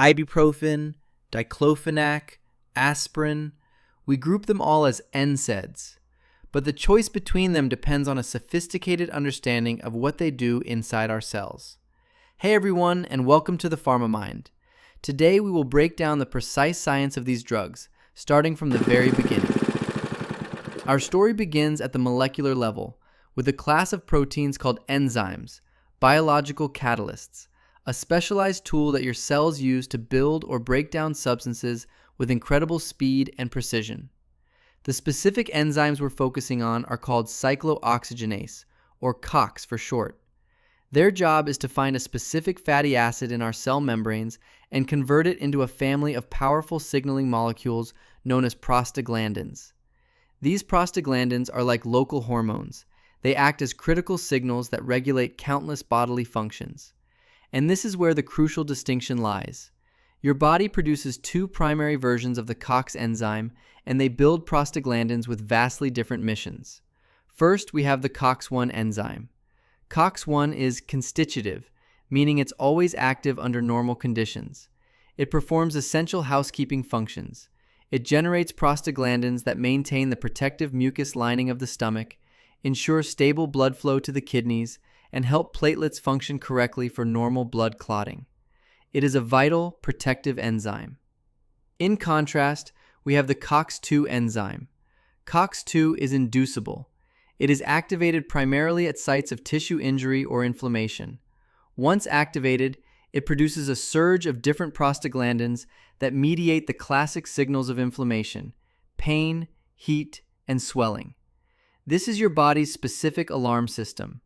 Ibuprofen, Diclofenac, Aspirin. We group them all as NSAIDs, but the choice between them depends on a sophisticated understanding of what they do inside our cells. Hey everyone, and welcome to the Pharma Mind. Today we will break down the precise science of these drugs, starting from the very beginning. Our story begins at the molecular level, with a class of proteins called enzymes, biological catalysts, a specialized tool that your cells use to build or break down substances with incredible speed and precision. The specific enzymes we're focusing on are called cyclooxygenase, or COX for short. Their job is to find a specific fatty acid in our cell membranes and convert it into a family of powerful signaling molecules known as prostaglandins. These prostaglandins are like local hormones. They act as critical signals that regulate countless bodily functions. And this is where the crucial distinction lies. Your body produces two primary versions of the COX enzyme, and they build prostaglandins with vastly different missions. First, we have the COX-1 enzyme. COX-1 is constitutive, meaning it's always active under normal conditions. It performs essential housekeeping functions. It generates prostaglandins that maintain the protective mucus lining of the stomach, ensure stable blood flow to the kidneys, and help platelets function correctly for normal blood clotting. It is a vital, protective enzyme. In contrast, we have the COX-2 enzyme. COX-2 is inducible. It is activated primarily at sites of tissue injury or inflammation. Once activated, it produces a surge of different prostaglandins that mediate the classic signals of inflammation: pain, heat, and swelling. This is your body's specific alarm system.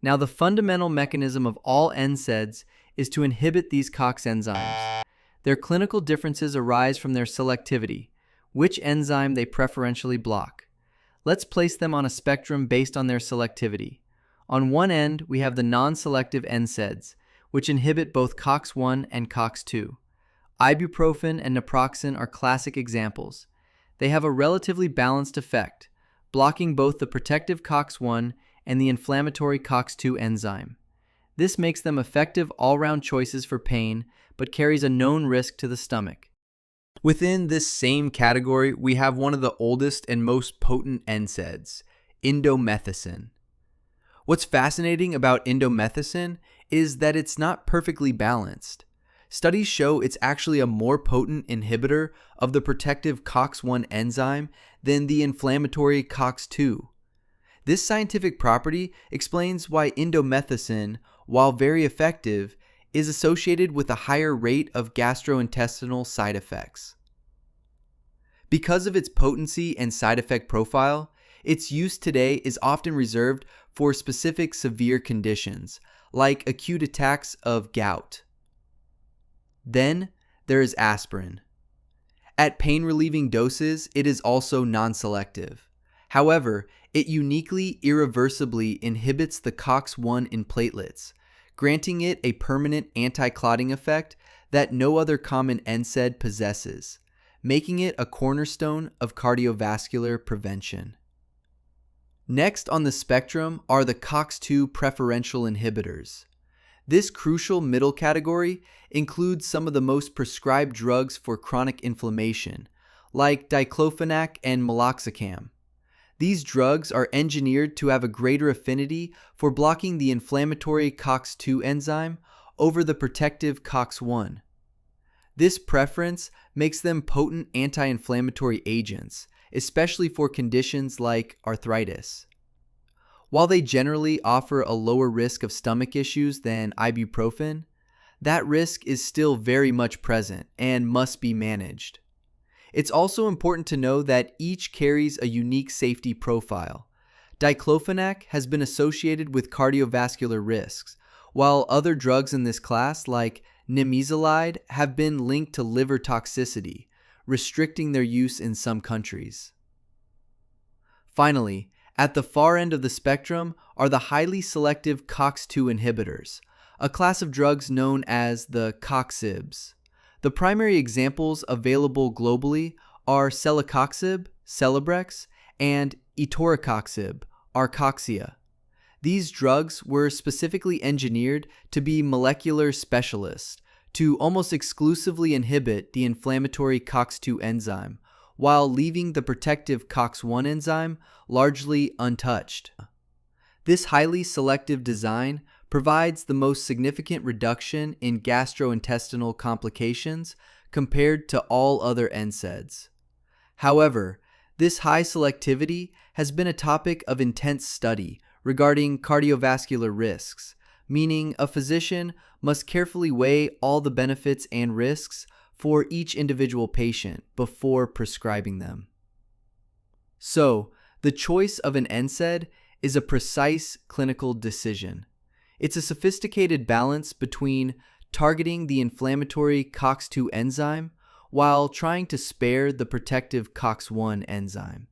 Now, the fundamental mechanism of all NSAIDs is to inhibit these COX enzymes. Their clinical differences arise from their selectivity, which enzyme they preferentially block. Let's place them on a spectrum based on their selectivity. On one end, we have the non-selective NSAIDs, which inhibit both COX-1 and COX-2. Ibuprofen and Naproxen are classic examples. They have a relatively balanced effect, blocking both the protective COX-1 and the inflammatory COX-2 enzyme. This makes them effective all-round choices for pain, but carries a known risk to the stomach. Within this same category, we have one of the oldest and most potent NSAIDs, Indomethacin. What's fascinating about Indomethacin is that it's not perfectly balanced. Studies show it's actually a more potent inhibitor of the protective COX-1 enzyme than the inflammatory COX-2. This scientific property explains why Indomethacin, while very effective, is associated with a higher rate of gastrointestinal side effects. Because of its potency and side effect profile, its use today is often reserved for specific severe conditions, like acute attacks of gout. Then there is aspirin. At pain-relieving doses, it is also non-selective. However, it uniquely, irreversibly inhibits the COX-1 in platelets, granting it a permanent anti-clotting effect that no other common NSAID possesses, making it a cornerstone of cardiovascular prevention. Next on the spectrum are the COX-2 preferential inhibitors. This crucial middle category includes some of the most prescribed drugs for chronic inflammation, like Diclofenac and Meloxicam. These drugs are engineered to have a greater affinity for blocking the inflammatory COX-2 enzyme over the protective COX-1. This preference makes them potent anti-inflammatory agents, especially for conditions like arthritis. While they generally offer a lower risk of stomach issues than ibuprofen, that risk is still very much present and must be managed. It's also important to know that each carries a unique safety profile. Diclofenac has been associated with cardiovascular risks, while other drugs in this class, like nimesulide, have been linked to liver toxicity, restricting their use in some countries. Finally, at the far end of the spectrum are the highly selective COX-2 inhibitors, a class of drugs known as the Coxibs. The primary examples available globally are Celecoxib, Celebrex, and Etoracoxib, Arcoxia. These drugs were specifically engineered to be molecular specialists, to almost exclusively inhibit the inflammatory COX-2 enzyme, while leaving the protective COX-1 enzyme largely untouched. This highly selective design provides the most significant reduction in gastrointestinal complications compared to all other NSAIDs. However, this high selectivity has been a topic of intense study regarding cardiovascular risks, meaning a physician must carefully weigh all the benefits and risks for each individual patient before prescribing them. So, the choice of an NSAID is a precise clinical decision. It's a sophisticated balance between targeting the inflammatory COX-2 enzyme while trying to spare the protective COX-1 enzyme.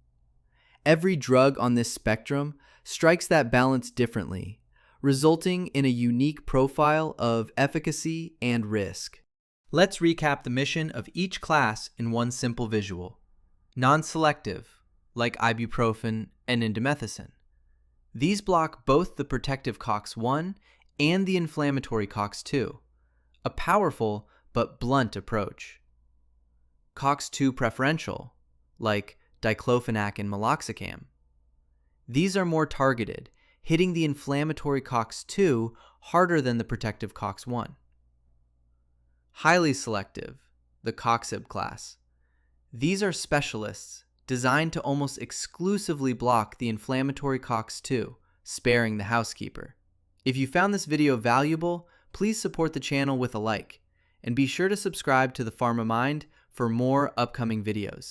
Every drug on this spectrum strikes that balance differently, resulting in a unique profile of efficacy and risk. Let's recap the mission of each class in one simple visual. Non-selective, like ibuprofen and indomethacin. These block both the protective COX-1 and the inflammatory COX-2, a powerful but blunt approach. COX-2 preferential, like Diclofenac and Meloxicam. These are more targeted, hitting the inflammatory COX-2 harder than the protective COX-1. Highly selective, the Coxib class. These are specialists designed to almost exclusively block the inflammatory COX-2, sparing the Housekeeper. If you found this video valuable, please support the channel with a like, and be sure to subscribe to the Pharma Mind for more upcoming videos.